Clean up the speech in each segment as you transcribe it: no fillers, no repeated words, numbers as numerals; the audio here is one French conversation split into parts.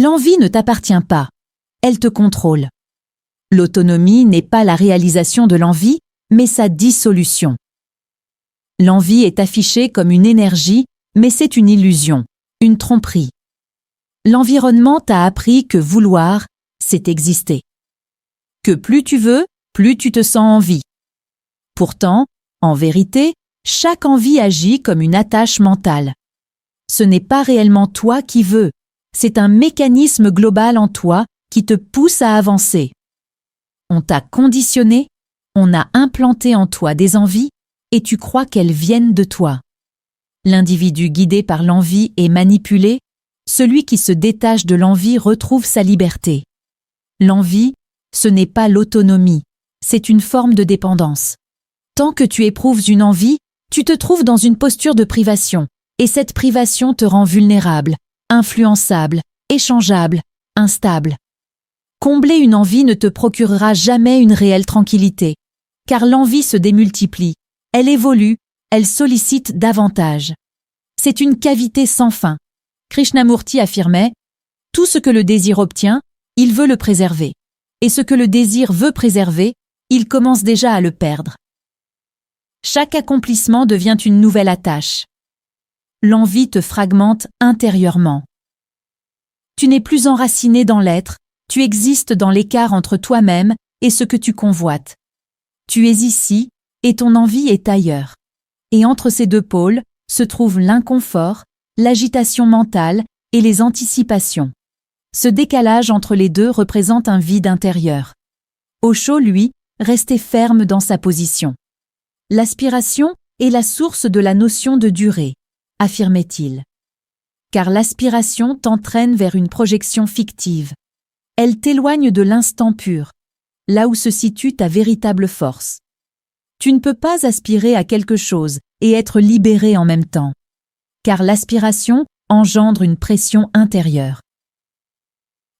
L'envie ne t'appartient pas, elle te contrôle. L'autonomie n'est pas la réalisation de l'envie, mais sa dissolution. L'envie est affichée comme une énergie, mais c'est une illusion, une tromperie. L'environnement t'a appris que vouloir, c'est exister. Que plus tu veux, plus tu te sens en vie. Pourtant, en vérité, chaque envie agit comme une attache mentale. Ce n'est pas réellement toi qui veux, c'est un mécanisme global en toi qui te pousse à avancer. On t'a conditionné, on a implanté en toi des envies et tu crois qu'elles viennent de toi. L'individu guidé par l'envie est manipulé, celui qui se détache de l'envie retrouve sa liberté. L'envie, ce n'est pas l'autonomie, c'est une forme de dépendance. Tant que tu éprouves une envie, tu te trouves dans une posture de privation, et cette privation te rend vulnérable, influençable, échangeable, instable. Combler une envie ne te procurera jamais une réelle tranquillité, car l'envie se démultiplie, elle évolue, elle sollicite davantage. C'est une cavité sans fin. Krishnamurti affirmait « Tout ce que le désir obtient, il veut le préserver. Et ce que le désir veut préserver, il commence déjà à le perdre. » Chaque accomplissement devient une nouvelle attache. L'envie te fragmente intérieurement. Tu n'es plus enraciné dans l'être, tu existes dans l'écart entre toi-même et ce que tu convoites. Tu es ici et ton envie est ailleurs. Et entre ces deux pôles se trouve l'inconfort, l'agitation mentale et les anticipations. Ce décalage entre les deux représente un vide intérieur. Osho, lui, restait ferme dans sa position. L'aspiration est la source de la notion de durée, affirmait-il. Car l'aspiration t'entraîne vers une projection fictive. Elle t'éloigne de l'instant pur, là où se situe ta véritable force. Tu ne peux pas aspirer à quelque chose et être libéré en même temps. Car l'aspiration engendre une pression intérieure.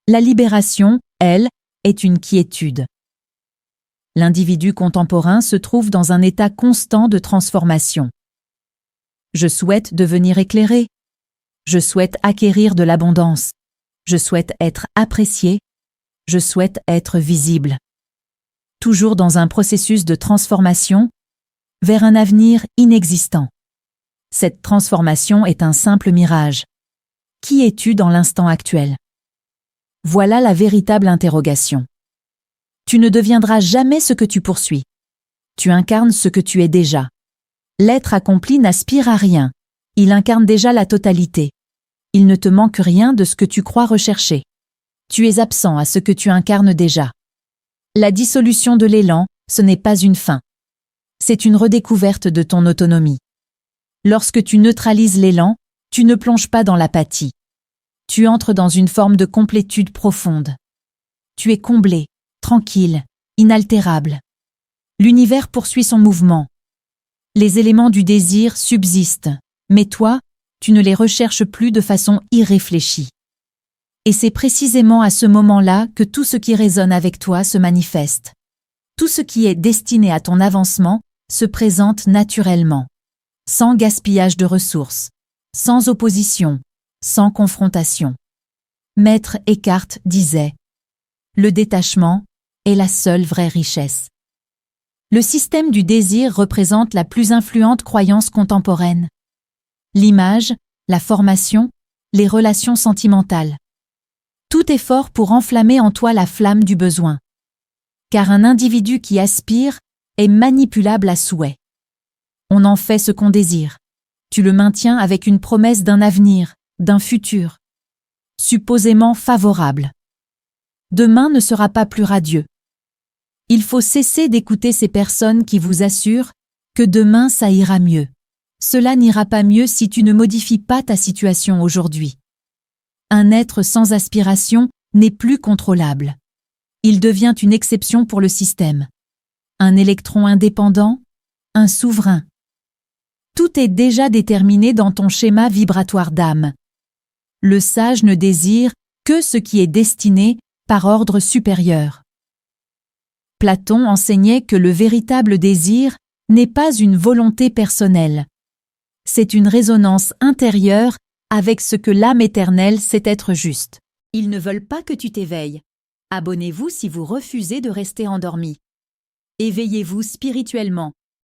La libération, elle, est une quiétude. L'individu contemporain se trouve dans un état constant de transformation. Je souhaite devenir éclairé. Je souhaite acquérir de l'abondance. Je souhaite être apprécié. Je souhaite être visible. Toujours dans un processus de transformation vers un avenir inexistant. Cette transformation est un simple mirage. Qui es-tu dans l'instant actuel? Voilà la véritable interrogation. Tu ne deviendras jamais ce que tu poursuis. Tu incarnes ce que tu es déjà. L'être accompli n'aspire à rien. Il incarne déjà la totalité. Il ne te manque rien de ce que tu crois rechercher. Tu es absent à ce que tu incarnes déjà. La dissolution de l'élan, ce n'est pas une fin. C'est une redécouverte de ton autonomie. Lorsque tu neutralises l'élan, tu ne plonges pas dans l'apathie. Tu entres dans une forme de complétude profonde. Tu es comblé, tranquille, inaltérable. L'univers poursuit son mouvement. Les éléments du désir subsistent, mais toi, tu ne les recherches plus de façon irréfléchie. Et c'est précisément à ce moment-là que tout ce qui résonne avec toi se manifeste. Tout ce qui est destiné à ton avancement se présente naturellement, sans gaspillage de ressources, sans opposition, sans confrontation. Maître Eckhart disait « Le détachement est la seule vraie richesse ». Le système du désir représente la plus influente croyance contemporaine. L'image, la formation, les relations sentimentales. Tout effort pour enflammer en toi la flamme du besoin. Car un individu qui aspire est manipulable à souhait. On en fait ce qu'on désire. Tu le maintiens avec une promesse d'un avenir, d'un futur, supposément favorable. Demain ne sera pas plus radieux. Il faut cesser d'écouter ces personnes qui vous assurent que demain ça ira mieux. Cela n'ira pas mieux si tu ne modifies pas ta situation aujourd'hui. Un être sans aspiration n'est plus contrôlable. Il devient une exception pour le système. Un électron indépendant, un souverain. Tout est déjà déterminé dans ton schéma vibratoire d'âme. Le sage ne désire que ce qui est destiné par ordre supérieur. Platon enseignait que le véritable désir n'est pas une volonté personnelle. C'est une résonance intérieure avec ce que l'âme éternelle sait être juste. Ils ne veulent pas que tu t'éveilles. Abonnez-vous si vous refusez de rester endormi. Éveillez-vous spirituellement.